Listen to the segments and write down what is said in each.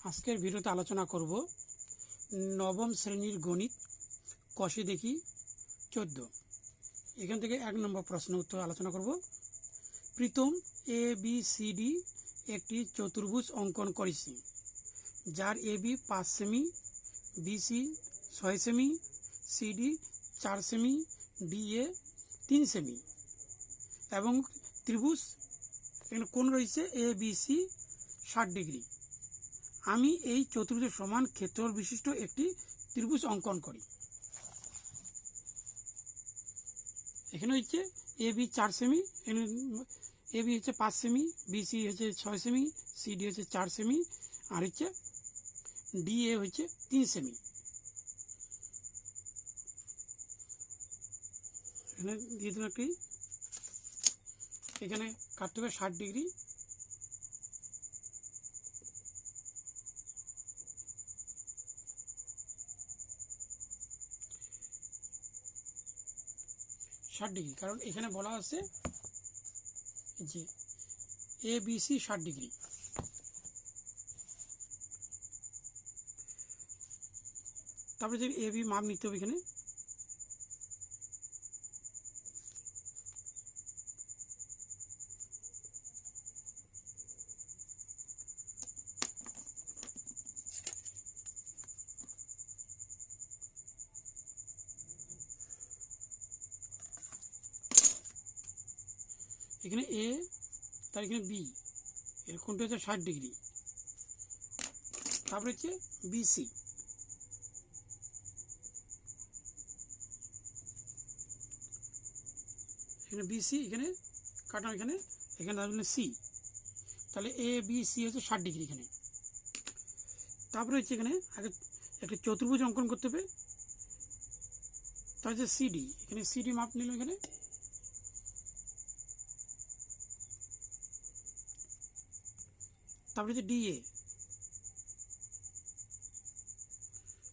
আজকের ভিডিওতে আলোচনা করব নবম শ্রেণীর গণিত কষে দেখি 14। এখান থেকে 1 নম্বর প্রশ্ন উত্তর আলোচনা করব। প্রীতম ABCD একটি চতুর্ভুজ অঙ্কন করেছে, যার AB 5 semi, BC 6 semi, CD 4 semi, DA 3 semi এবং ত্রিভুজ এখানে কোণ রয়েছে ABC 60 ডিগ্রি। আমি এই চতুর্ভুজের সমান ক্ষেত্রফল বিশিষ্ট একটি ত্রিভুজ অঙ্কন করি। এখানে হচ্ছে AB 4 সেমি, AB হচ্ছে 5 সেমি, BC হচ্ছে 6 সেমি, CD হচ্ছে 4 সেমি আর হচ্ছে DA হচ্ছে 3 সেমি। এখানে দিয়ে দিন একটি, এখানে কাটতে হবে 60 ডিগ্রি। কারণ এখানে বলা আছে যে ABC 60 ডিগ্রি। তারপরে যে AB মাপ নিতে হবে এখানে, এখানে A তার এখানে B, এর কোণটা হচ্ছে 60 ডিগ্রি। তারপরে হচ্ছে BC, এখানে BC এখানে কাটাম, এখানে আসলে C, তাহলে ABC হচ্ছে 60 ডিগ্রি এখানে। তারপরে হচ্ছে এখানে আগে একটা চতুর্ভুজ অঙ্কন করতে হবে, তার হচ্ছে CD, এখানে CD মাপ নিল এখানে। তারপরে হচ্ছে DA,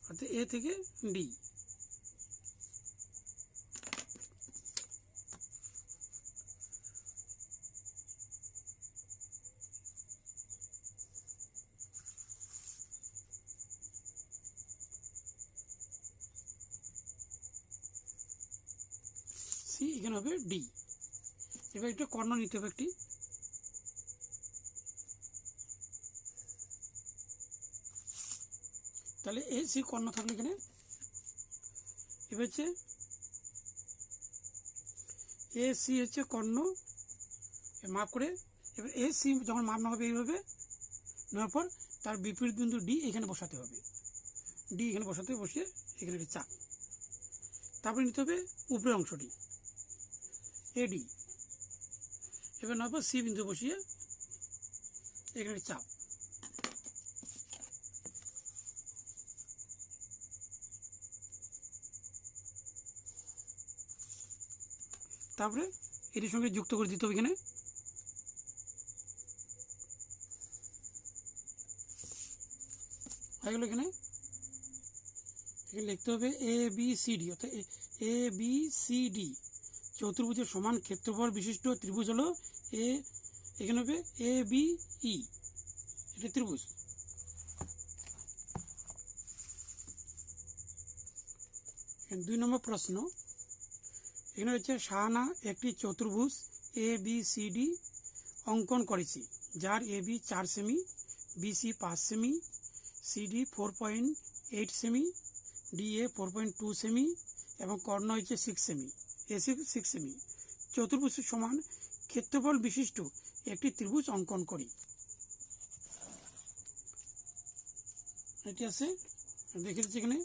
অর্থাৎ A থেকে D। C এখানে হবে D। এবার একটা কর্ণ নিতে হবে একটি, তাহলে AC কর্ণ থাকলে এখানে এবার হচ্ছে AC হচ্ছে কর্ণ মাপ করে, এবার AC যখন মাপ না হবে এইভাবে নেওয়ার পর তার বিপরীত বিন্দু D এখানে বসাতে হবে, D এখানে বসাতে বসিয়ে এখানে একটি চাপ। তারপরে নিতে হবে উপরের অংশটি AD, এবার নেওয়ার পর C বিন্দু বসিয়ে এখানে চাপ। তারপরে এটির সঙ্গে যুক্ত করে দিতে হবে এখানে। এগুলো এখানে লিখতে হবে ABCD, অর্থাৎ ABCD চতুর্ভুজের সমান ক্ষেত্রফল বিশিষ্ট ত্রিভুজ হলো এখানে হবে ABE, এটা ত্রিভুজ। দুই নম্বর প্রশ্ন, এখানে হচ্ছে শাহানা একটি চতুর্ভুজ ABCD অঙ্কন করেছে, যার AB 4 semi, BC 5 semi, CD 4.8 semi, DA 4.2 semi এবং কর্ণ হচ্ছে 6 সেমি, AC 6 সেমি। চতুর্ভুজের সমান ক্ষেত্রফল বিশিষ্ট একটি ত্রিভুজ অঙ্কন করি। এটি আছে, দেখে দিচ্ছি এখানে।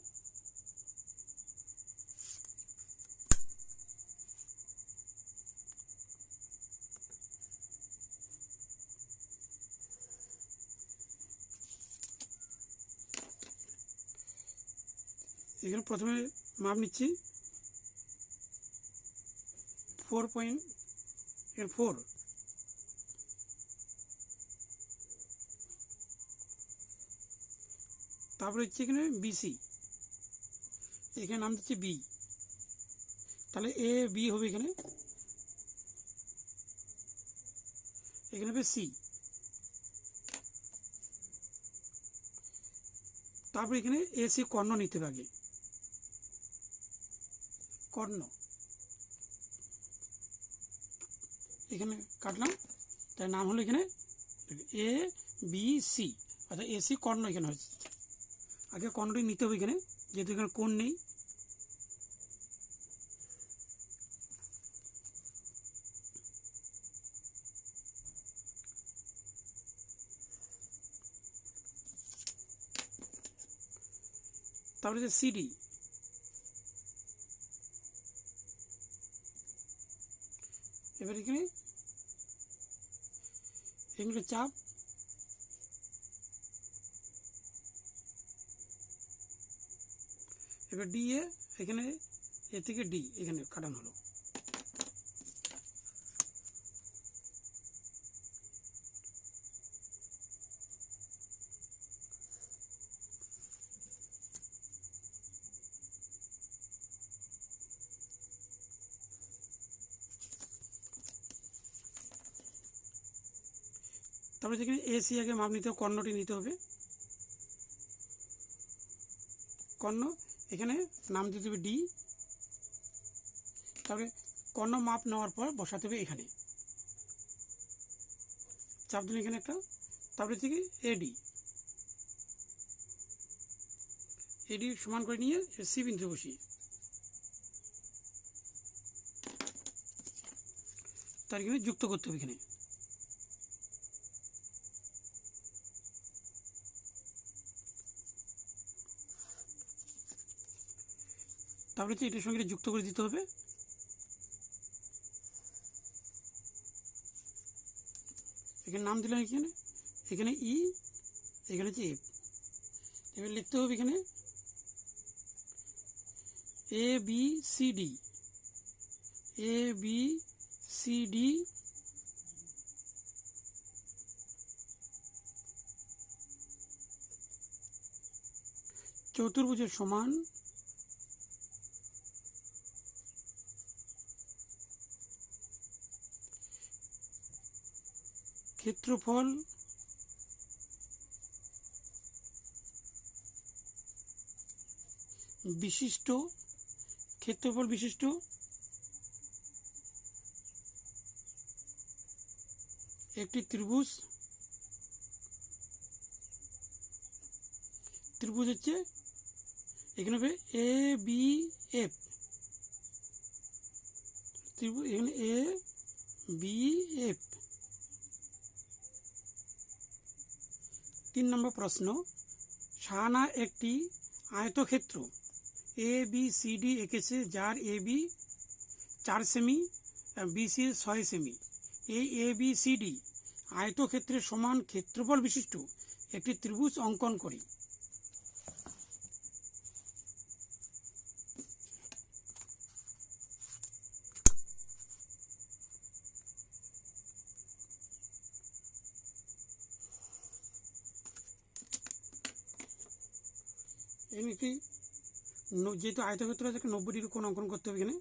এখানে প্রথমে মাপ নিচ্ছি 4.4, তারপরে হচ্ছে এখানে BC, এখানে নাম দিচ্ছি B, তাহলে AB হবে এখানে হবে C, তারপরে এখানে এসি কর্ণ নিতে হবে আগে, কর্ণ এখানে কাটলাম, তার নাম হলো এখানে এ বি সি, অর্থাৎ এসি কর্ণ এখানে হয়েছে। আগে কর্ণটি নিতে হবে এখানে, যেহেতু এখানে কোণ নেই। তারপরে যে সিডি, এবার এখানে এখানে চাপ, এবার ডি এ, এখানে এ থেকে ডি এখানে কাটানো হলো। তারপরে যেখানে এসি আগে মাপ নিতে হবে, কর্ণটি নিতে হবে, কর্ণ এখানে নাম দিতে হবে ডি। তারপরে কর্ণ মাপ নেওয়ার পর বসাতে হবে এখানে, চাপ দিলে এখানে একটা। তারপরে থেকে এডি, এডি সমান করে নিয়ে সি বিন্দু বসিয়ে তার এখানে যুক্ত করতে হবে এখানে। তারপরে এটার সঙ্গে যুক্ত করে দিতে হবে। এখানে নাম দিলাম এখানে, এখানে ই, এখানে হচ্ছে এফ। এবার লিখতে হবে এখানে A B C D, A B C D চতুর্ভুজের সমান ক্ষেত্রফল বিশিষ্ট, ক্ষেত্রফল বিশিষ্ট একটি ত্রিভুজ, ত্রিভুজ হচ্ছে এখানে হবে এ বি এফ, ত্রিভুজ এখানে এ বি এফ। 3 নম্বর প্রশ্ন, শাহানা একটি আয়তক্ষেত্র এ বি সি ডি এঁকেছে, যার A B 4 semi, BC 6 semi. এই এ বি সি ডি আয়তক্ষেত্রের সমান ক্ষেত্রফল বিশিষ্ট একটি ত্রিভুজ অঙ্কন করি। এমনি যেহেতু আয়তক্ষেত্র আছে 90 ডিগ্রি কোণ অঙ্কন করতে হবে এখানে।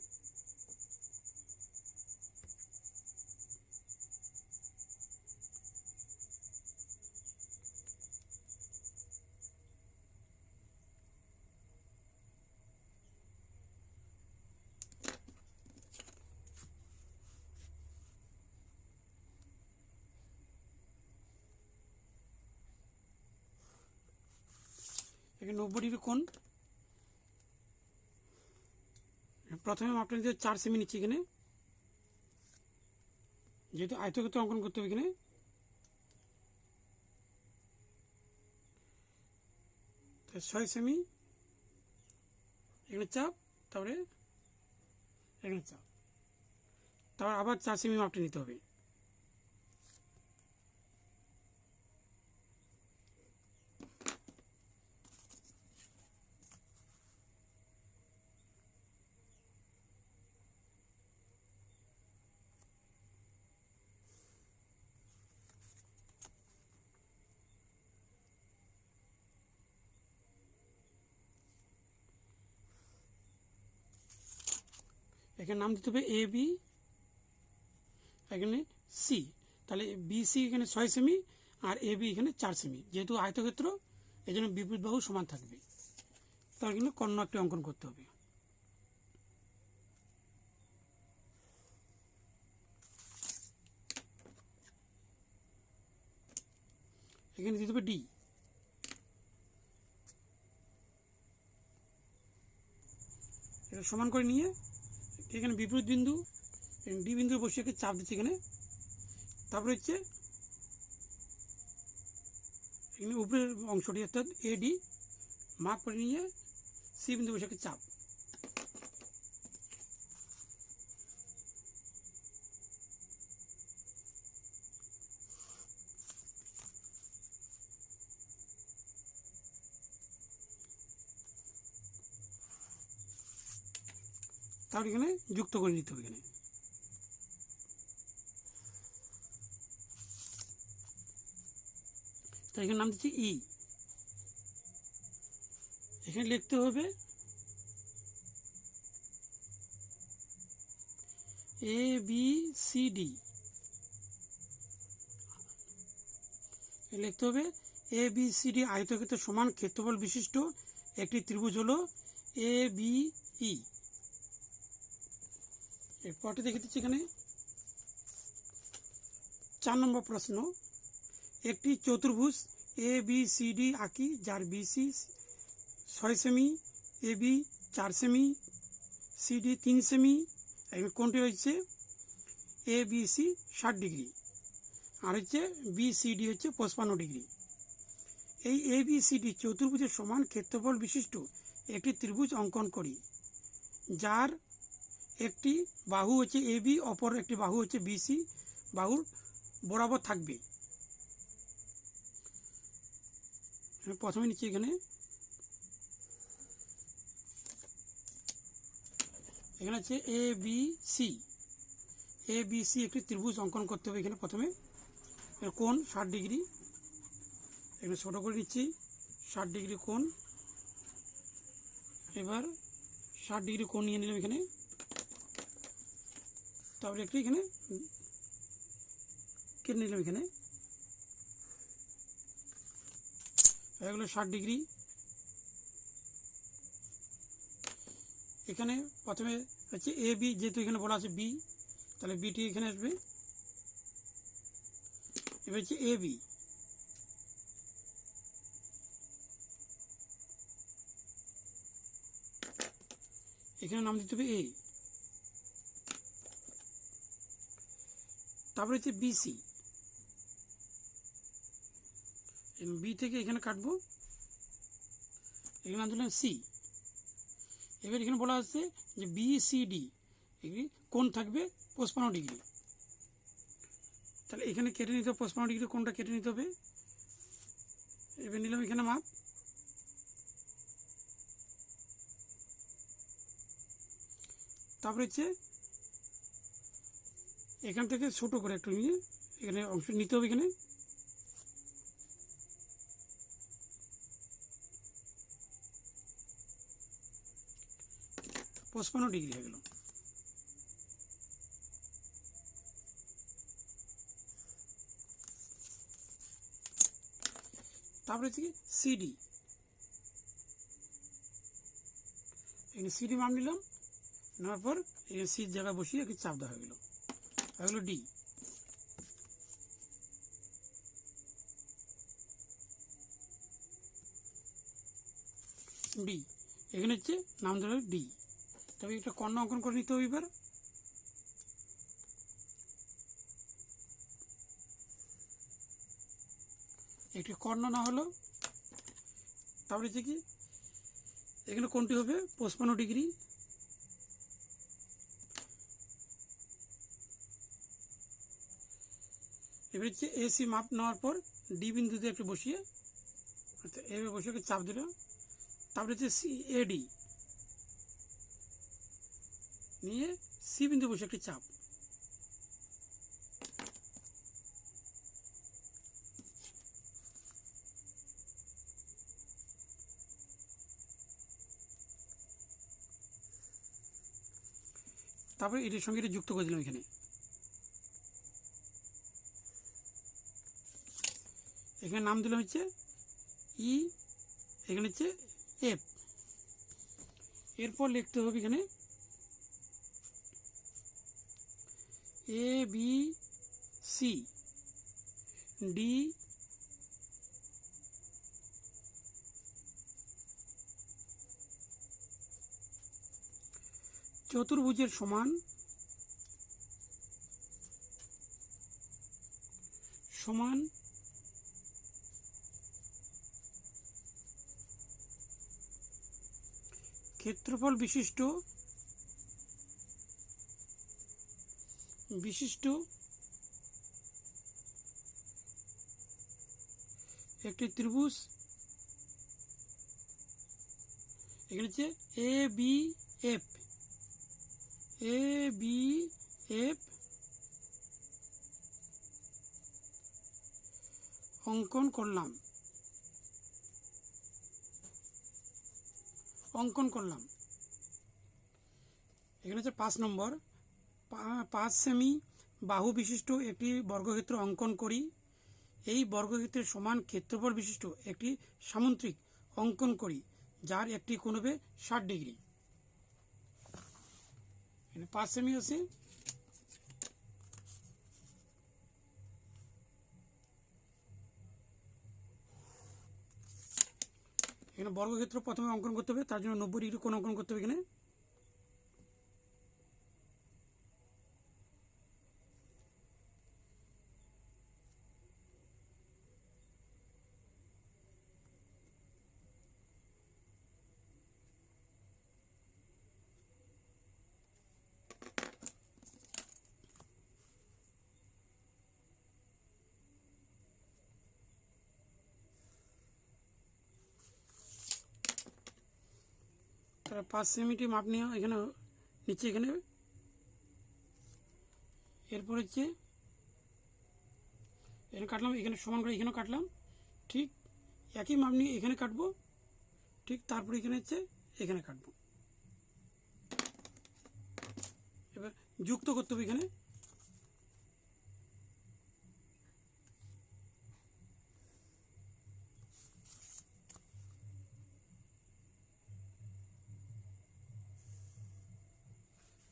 এখানে 90 ডিগ্রি কোণ, প্রথমে মাপটা নিতে 4 সেমি নিচ্ছি এখানে, যেহেতু আয়তক্ষেত্র অঙ্কন করতে হবে এখানে। তাই 6 সেমি এখানে চাপ, তারপরে এখানে চাপ, তারপর আবার 4 সেমি মাপটা নিতে হবে। এখানে নাম দিতে হবে এ বি, এখানে সি, তাহলে বি সি এখানে 6 সেমি আর এ বি এখানে 4 সেমি। যেহেতু আয়তক্ষেত্র এই জন্য বিপরীত বাহু সমান থাকবে। তার কিন্তু কর্ণ একটি অঙ্কন করতে হবে। এখানে দিতে হবে ডি। এটা সমান করে নিয়ে এখানে বিপরীত বিন্দু ডি বিন্দু বসিয়ে চাপ দিচ্ছে এখানে। তারপরে হচ্ছে এখানে উপরের অংশটি অর্থাৎ এডি মাপ করে নিয়ে সি বিন্দু বসে চাপ। তারপর এখানে যুক্ত করে নিতে হবে। এখানে তাই এখানে নাম দিচ্ছি ই। এখানে লিখতে হবে এ বি সি ডি। লিখতে হবে এ বি সি ডি আয়তক্ষেত্র সমান ক্ষেত্রফল বিশিষ্ট একটি ত্রিভুজ হলো এ বি ই। এরপরটি দেখে দিচ্ছি এখানে 4 নম্বর প্রশ্ন। একটি চতুর্ভুজ এ বি সি ডি আঁকি যার BC 6 semi, A B 4 semi, CD 3 semi. এখানে কোণটি রয়েছে এ বি সি 60 ডিগ্রি আর হচ্ছে বি সি ডি হচ্ছে 55 ডিগ্রি। এই এ বি সি ডি চতুর্ভুজের সমান ক্ষেত্রফল বিশিষ্ট একটি ত্রিভুজ অঙ্কন করি যার একটি বাহু হচ্ছে এ বি, অপর একটি বাহু হচ্ছে বিসি বাহুর বরাবর থাকবে। প্রথমে নিচ্ছি এখানে হচ্ছে A B C. A B C একটি ত্রিভুজ অঙ্কন করতে হবে। এখানে প্রথমে কোণ 60 ডিগ্রি, এখানে ছোটো করে নিচ্ছি 60 ডিগ্রি কোণ। এবার 60 ডিগ্রি কোণ নিয়ে নিলাম এখানে। তারপরে একটু এখানে কেটে নিলাম। এখানে এগুলো 60 ডিগ্রি। এখানে প্রথমে হচ্ছে এ বি, যেহেতু এখানে বলা আছে বি, তাহলে বিটি এখানে আসবে। এবার হচ্ছে এ বি, এখানে নাম দিতে হবে এ। তারপরে হচ্ছে বিসি, বি থেকে এখানে কাটবো, এখানে নাম দিলাম সি। এবার এখানে বলা আছে যে বিসিডি এগুলি কোণ থাকবে 55 ডিগ্রি। তাহলে এখানে কেটে নিতে হবে 55 ডিগ্রি কোণটা কেটে নিতে হবে। এবার নিলাম এখানে মাপ। তারপরে হচ্ছে এখান থেকে ছোট করে একটু নিয়ে এখানে অংশ নিতে হবে। এখানে পঁচপান্ন ডিগ্রি হয়ে গেল। তারপরে হচ্ছে কি সিডি, এখানে সিডি মাপ নিলাম। নেওয়ার পর এখানে সির জায়গা বসিয়ে একটু চাপ দেওয়া হয়ে গেল ডি। ডি এখানে হচ্ছে নাম দেওয়া ডি। তবে একটা কর্ণ অঙ্কন করে নিতে হবে। এবার একটি কর্ণ না হলো, তারপরে হচ্ছে কি এখানে কোণটি হবে 55 ডিগ্রি। এবার হচ্ছে এসি মাপ নেওয়ার পর ডি বিন্দুতে একটু বসিয়ে, আচ্ছা এভাবে বসিয়ে চাপ দিল। তারপরে হচ্ছে সি এডি নিয়ে সি বিন্দু বসে একটি চাপ। তারপরে এটির সঙ্গে এটি যুক্ত করে দিলাম। এখানে নাম দিলাম হচ্ছে ই এখানে হচ্ছে এফ। এরপর লিখতে হবে এখানে এ বি সি ডি চতুর্ভুজের সমান সমান ক্ষেত্রফল বিশিষ্ট একটি ত্রিভুজ এখানে হচ্ছে এ বি এফ অঙ্কন করলাম এখানে হচ্ছে 5 নম্বর 5 সেমি বাহু বিশিষ্ট একটি বর্গক্ষেত্র অঙ্কন করি। এই বর্গক্ষেত্রের সমান ক্ষেত্রফল বিশিষ্ট একটি সামুদ্রিক অঙ্কন করি যার একটি কোণ হবে 60 ডিগ্রি। 5 সেমি আছে, এখানে বর্গক্ষেত্র প্রথমে অঙ্কন করতে হবে, তার জন্য 90 ডিগ্রি কোণ অঙ্কন করতে হবে। এখানে তারা 5 সেমিটি মাপ নিয়ে এখানে নিচে এখানে, এরপর হচ্ছে এখানে কাটলাম, এখানে সমান করে এখানেও কাটলাম, ঠিক একই মাপ নিয়ে এখানে কাটবো, ঠিক তারপরে এখানে হচ্ছে এখানে কাটবো। এবার যুক্ত করতে হবে, এখানে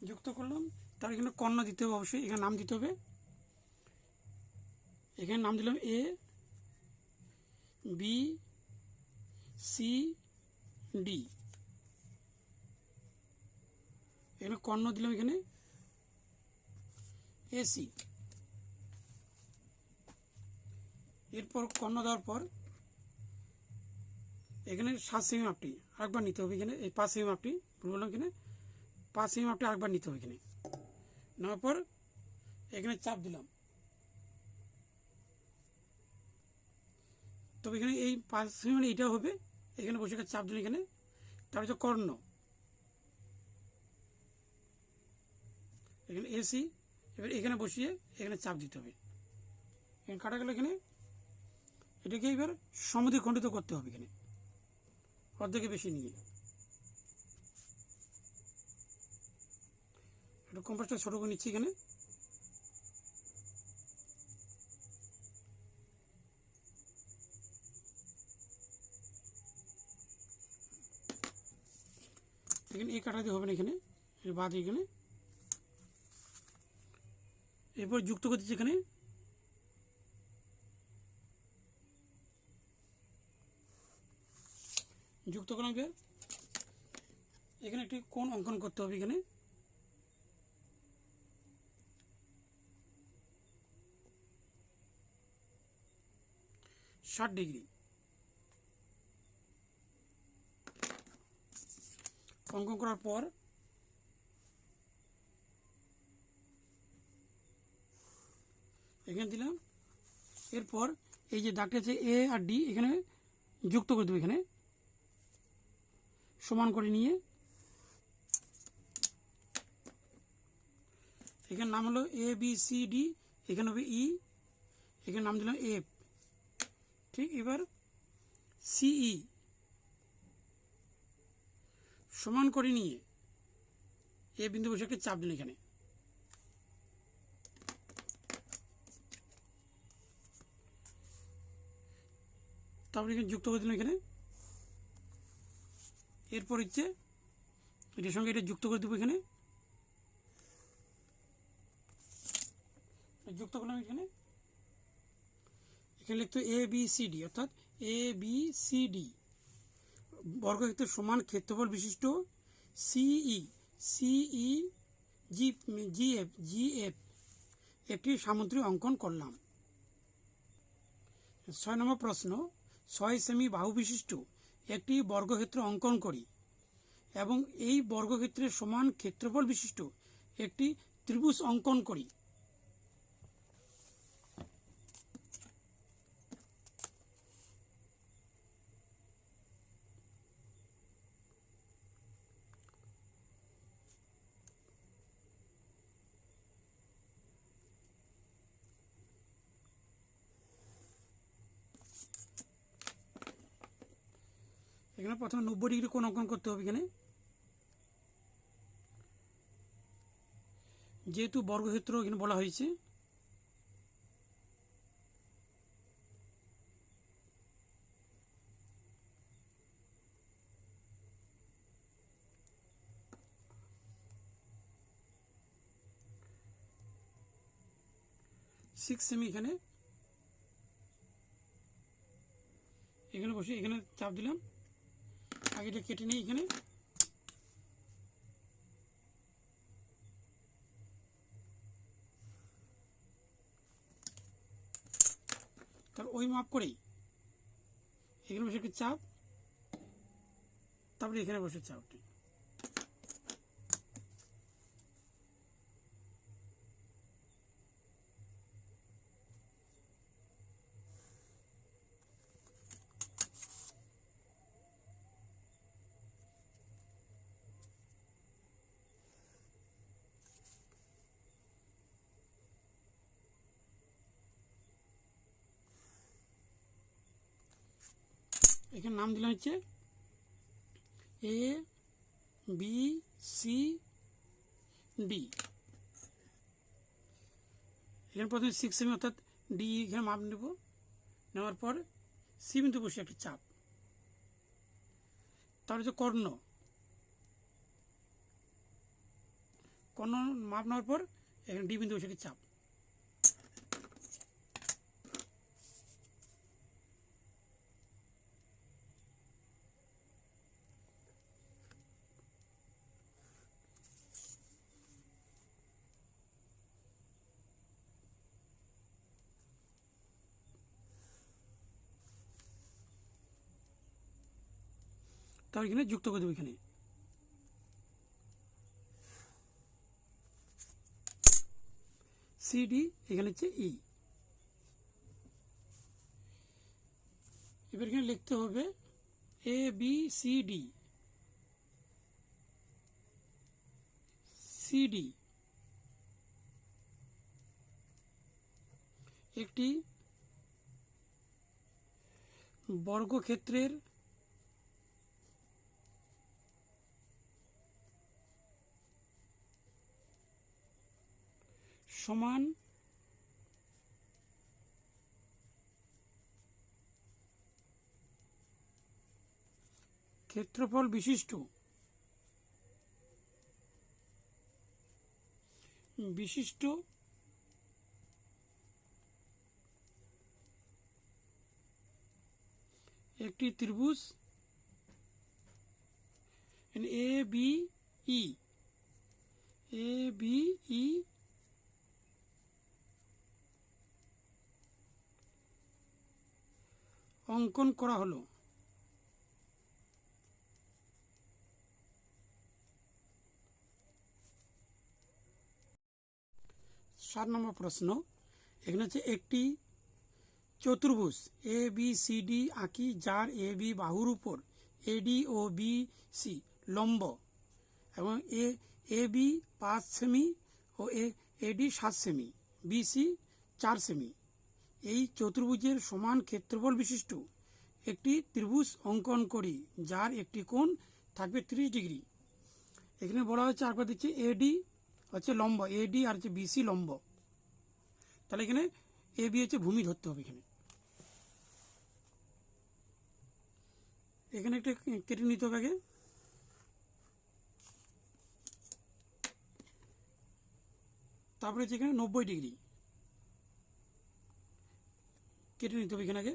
যুক্ত করলাম, তার এখানে কর্ণ দিতে হবে, অবশ্যই এখানে নাম দিতে হবে। এখানে নাম দিলাম এ বি সি ডি, এখানে কর্ণ দিলাম এখানে এসি। এরপর কর্ণ দেওয়ার পর এখানে 7 সেমি মাপটি আরেকবার নিতে হবে। এখানে এই 5 সেমি মাপটি বললাম, এখানে 5 সেমি মাপটি আরেকবার নিতে হবে। এখানে নেওয়ার পর এখানে চাপ দিলাম, তবে এখানে এই 5 সেমি মানে এটা হবে। এখানে বসে চাপ দিলাম, এখানে তার হচ্ছে কর্ণ, এখানে এসি। এবার এখানে বসিয়ে এখানে চাপ দিতে হবে, এখানে কাটা গেল। এখানে এটাকে এবার সমদ্বিখণ্ডিত করতে হবে, এখানে অর্ধেকে বেশি নিয়ে। একটু কম্পাসটা ছোট করে নিচ্ছি। এখানে এই কাটা দিয়ে হবে না, এখানে বাদ। এখানে এরপর যুক্ত করতেছি, এখানে যুক্ত করলাম। এখানে একটি কোণ অঙ্কন করতে হবে, এখানে ষাট ডিগ্রি অঙ্কন করার পর এখানে দিলাম। এরপর এই যে দাগটা আছে এ আর ডি, এখানে যুক্ত করে দেবো। এখানে সমান করে নিয়ে এখানে নাম হলো এ বি সি ডি, এখানে হবে ই, এখানে নাম দিলাম এফ। ঠিক, এবার সিই সমান করে নিয়ে এ বিন্দু বসে একটা চাপ দিন। এখানে তারপরে এখানে যুক্ত করে দিলাম। এখানে এরপর হচ্ছে এটার সঙ্গে এটা যুক্ত করে দেবো, এখানে যুক্ত করলাম। এখানে লিখতে এ বি সি ডি, অর্থাৎ এ বি সি ডি বর্গক্ষেত্রের সমান ক্ষেত্রফল বিশিষ্ট সিই সিই জি এফ একটি সামুদ্রিক অঙ্কন করলাম। 6 নম্বর প্রশ্ন, 6 সেমি বাহু বিশিষ্ট একটি বর্গক্ষেত্র অঙ্কন করি এবং এই বর্গক্ষেত্রের সমান ক্ষেত্রফল বিশিষ্ট একটি ত্রিভুজ অঙ্কন করি। এখানে প্রথমে 90 ডিগ্রি কোণ অঙ্কন করতে হবে। এখানে যেহেতু বর্গক্ষেত্র এখানে বলা হয়েছে, সিক্স সেমি এখানে বসে এখানে চাপ দিলাম। আগে এটা কেটে নিই। এখানে তারপর ওই মাপ করেই এখানে বসে একটু চাপ, তারপরে এখানে বসে চাপটি। এখানে নাম দিলাম হচ্ছে এ বি সি ডি। এখানে প্রথমে 6 সেমি অর্থাৎ ডি এখানে মাপ নেব, নেওয়ার পর সি বিন্দু বসে একটি চাপ। তারপর হচ্ছে কর্ণ মাপ নেওয়ার পর এখানে ডি বিন্দু বসে একটি চাপ। তারপর এখানে যুক্ত করে দেবো। এখানে সিডি, এখানে হচ্ছে ই। এবার এখানে লিখতে হবে A B C D CD একটি বর্গক্ষেত্রের সমান ক্ষেত্রফল বিশিষ্ট একটি ত্রিভুজ এ বি ই অঙ্কন করা হলো। 7 নম্বর প্রশ্ন, এখানে হচ্ছে একটি চতুর্ভুজ এ বি সি ডি আঁকি, যার এ বি বাহুর উপর এডি ও বি সি লম্ব এবং A B 5 semi O eddy 7 semi, BC 4 semi. এই চতুর্ভুজের সমান ক্ষেত্রফল বিশিষ্ট একটি ত্রিভুজ অঙ্কন করি, যার একটি কোণ থাকবে 30 ডিগ্রি। এখানে বলা হচ্ছে, আরেকবার দিচ্ছে এডি হচ্ছে লম্ব, এডি আর হচ্ছে বিসি লম্ব। তাহলে এখানে এ বি হচ্ছে ভূমি ধরতে হবে। এখানে একটা কেটে নিতে হবে আগে। তারপরে হচ্ছে এখানে 90 ডিগ্রি কেটে নিতে হবে এখানে আগে।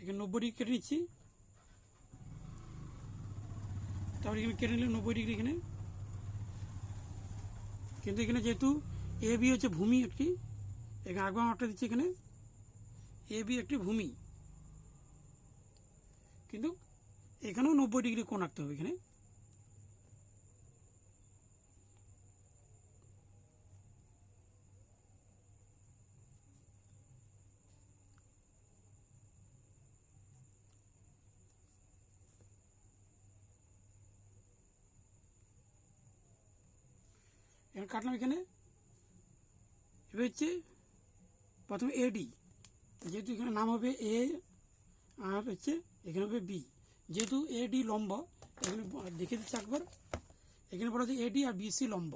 এখানে 90 ডিগ্রি কেটে নিচ্ছি। তারপরে এখানে কেটে নিলে 90 ডিগ্রি এখানে। কিন্তু এখানে যেহেতু এ বি হচ্ছে ভূমি একটি, এখানে আগে মাপটা দিচ্ছি এখানে এ বি একটি ভূমি, কিন্তু এখানেও 90 ডিগ্রি কোণ আঁকতে হবে এখানে। এখানে কাটলাম এখানে। এবার হচ্ছে প্রথমে এডি, যেহেতু এখানে নাম হবে এ আর হচ্ছে এখানে হবে বি, যেহেতু এডি লম্ব এখানে দেখে দিচ্ছি একবার। এখানে বলা হচ্ছে এডি আর বিসি লম্ব,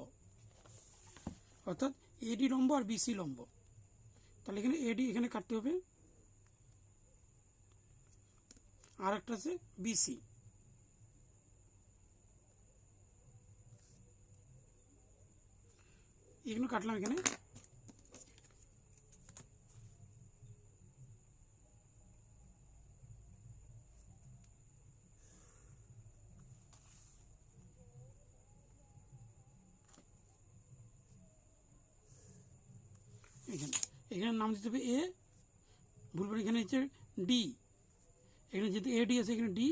অর্থাৎ এডি লম্ব আর বিসি লম্ব। তাহলে এখানে এডি এখানে কাটতে হবে, আর একটা আছে বিসি। এগুলো কাটলাম এখানে। এখানে এখানে নাম দিতে হবে এ, ভুলবার এখানে হচ্ছে ডি। এখানে যেহেতু এডি আছে এখানে ডি,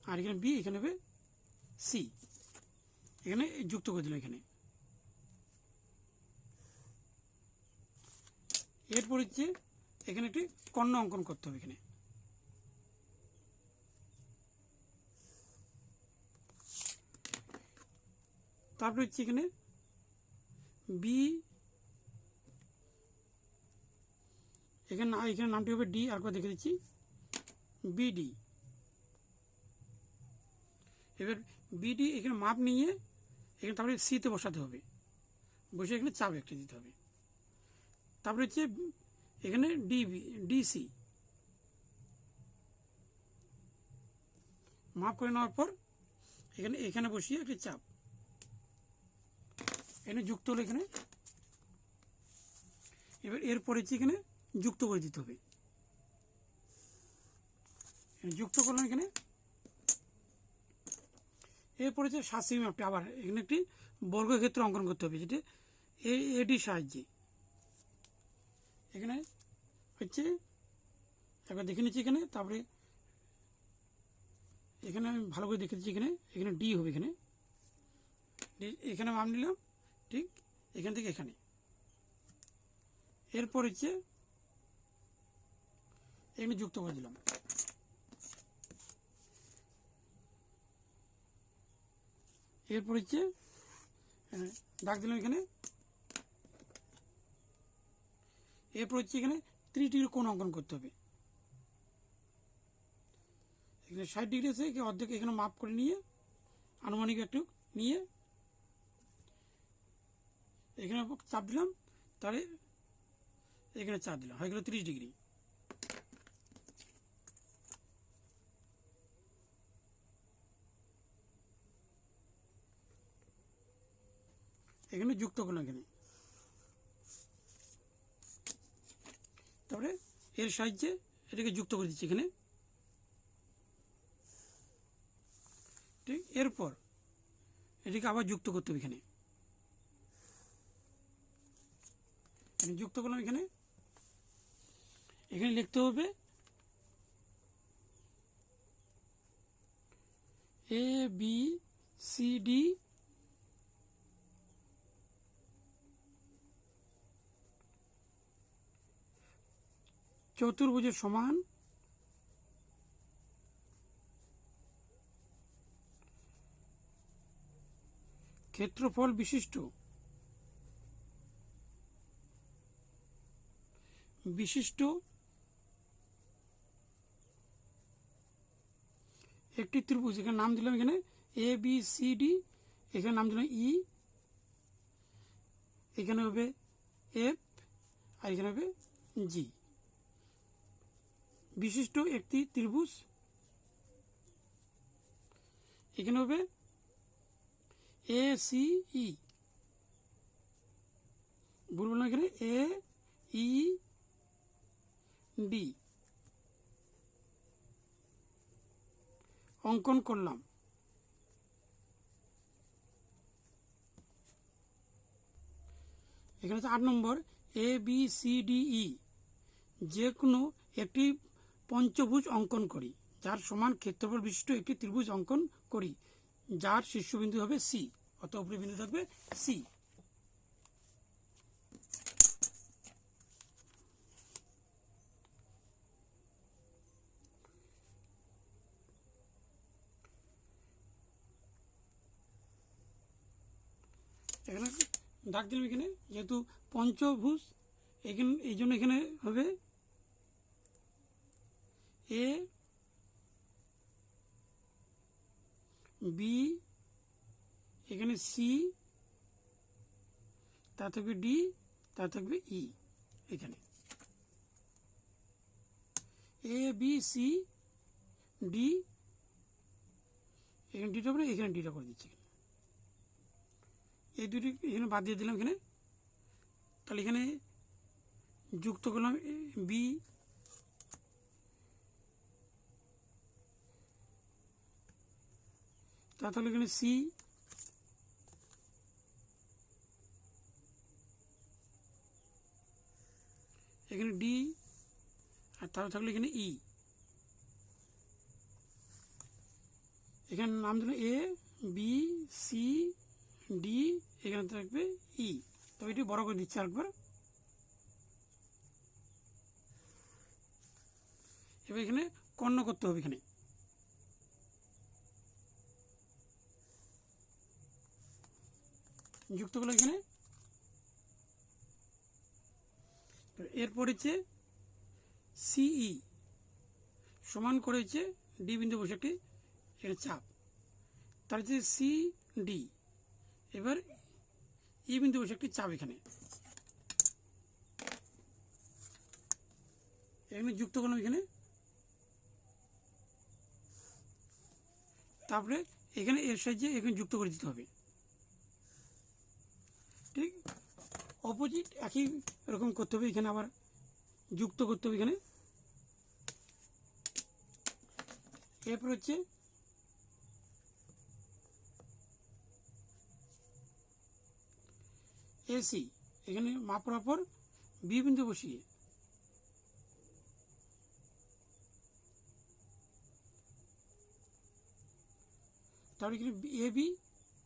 আর এখানে বি, এখানে হবে সি। এখানে যুক্ত করে দিলাম এখানে। এরপর হচ্ছে এখানে একটি কর্ণ অঙ্কন করতে হবে এখানে। তারপর হচ্ছে এখানে বি, এখানে এখানে নামটি হবে ডি, আরেকবার দেখে দিচ্ছি বিডি। এবার বিডি এখানে মাপ নিয়ে এখানে তারপরে সিতে বসাতে হবে, বসে এখানে চাপ একটা দিতে হবে। তারপরে হচ্ছে এখানে ডিবি, ডিসি মাপ করে নেওয়ার পর এখানে এখানে বসিয়ে একটি চাপ, এখানে যুক্ত হলো এখানে। এবার এরপরে এখানে যুক্ত করে দিতে হবে, যুক্ত করলাম এখানে। এরপরে হচ্ছে 7 সেমি মাপটি, আবার এখানে একটি বর্গক্ষেত্র অঙ্কন করতে হবে, যেটা এডি সাহায্যে। এখানে হচ্ছে একবার দেখে নিচ্ছি এখানে। তারপরে এখানে আমি ভালো করে দেখে দিচ্ছি এখানে, এখানে ডি হবে এখানে। এখানে মাপ নিলাম ঠিক এখান থেকে এখানে। এরপর হচ্ছে এখানে যুক্ত করে দিলাম। এরপর হচ্ছে দাগ দিলাম এখানে। এরপর হচ্ছে এখানে 30 ডিগ্রি কোণ অঙ্কন করতে হবে। এখানে 60 ডিগ্রি আছে, অর্ধেক এখানে মাপ করে নিয়ে আনুমানিক একটু নিয়ে এখানে চাপ দিলাম, তাহলে এখানে চাপ দিলাম, হয়ে গেল 30 ডিগ্রি। এখানে যুক্ত করলাম এখানে। তারপরে এর সাহায্যে এটাকে যুক্ত করে দিচ্ছি এখানে ঠিক। এরপর এটাকে আবার যুক্ত করতে হবে এখানে, যুক্ত করলাম এখানে। এখানে লিখতে হবে এ বি সি ডি চতুর্ভুজের সমান ক্ষেত্রফল বিশিষ্ট একটি ত্রিভুজ। এখানে নাম দিলাম এখানে এ বি সি ডি, এখানে নাম দিলাম ই, এখানে হবে এফ, আর এখানে হবে জি। বিশিষ্ট একটি ত্রিভুজ এখানে হবে এ সি ই, বলবো না, এখানে এ ই ডি অঙ্কন করলাম। এখানে হচ্ছে 8 নম্বর, A B C D E যে কোনো একটি পঞ্চভুজ অঙ্কন করি, যার সমান ক্ষেত্রফল বিশিষ্ট একটি ত্রিভুজ অঙ্কন করি, যার শীর্ষবিন্দু হবে সি, অর্থাৎ উপরি বিন্দু থাকবে সি। এখানে দাগ দিলাম, এখানে যেহেতু পঞ্চভুজ, এখানে এই জন্য এখানে হবে এ বি, এখানে সি, তার থাকবে ডি, তার থাকবে ই। এখানে এ বি সি ডি, এখানে ডিটা করে, এখানে ডিটা করে দিচ্ছি। এই দুটি এখানে বাদ দিয়ে দিলাম এখানে, তাহলে এখানে যুক্ত করলাম বি, তাহলে এখানে সি, এখানে ডি, আর তাহলে থাকলো এখানে ই। এখানে নাম দিল এ বি সি ডি, এখানে থাকবে ই। তবে এটি বড় করে দিচ্ছি আরেকবার। এবার এখানে কর্ণ করতে হবে, এখানে যুক্ত করলাম এখানে। এরপর হচ্ছে সিই সমান করে হচ্ছে ডি বিন্দু বসে একটি এখানে চাপ, তার হচ্ছে সি ডি। এবার ই বিন্দু বসে একটি চাপ, এখানে এখানে যুক্ত করলাম এখানে। তারপরে এখানে এর সাহায্যে এখানে যুক্ত করে দিতে হবে, ঠিক অপোজিট একই রকম করতে হবে। এখানে আবার যুক্ত করতে হবে এখানে। এরপর হচ্ছে এসি, এখানে মাপ বরাবর বি বিন্দু বসিয়ে তাহলে এখানে এ বি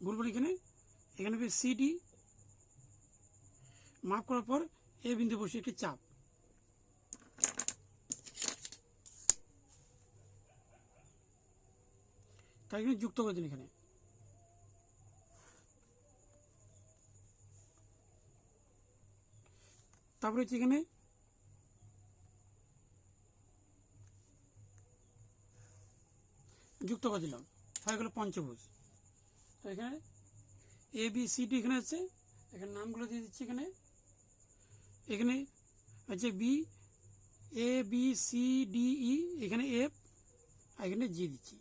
বলবো, এখানে এখানে হবে সিডি, মাপ করার পর এ বিন্দু বসিয়ে একটি চাপ, তাই এখানে যুক্ত করে দিন। এখানে তারপরে হচ্ছে এখানে যুক্ত করে দিলাম, হয়ে গেল পঞ্চভুজ। তো এখানে এ বি সি ডি এখানে আছে, এখানে নামগুলো দিয়ে দিচ্ছি। এখানে এখানে হচ্ছে B, A B C D E, এখানে এফ, আর এখানে জি দিচ্ছি।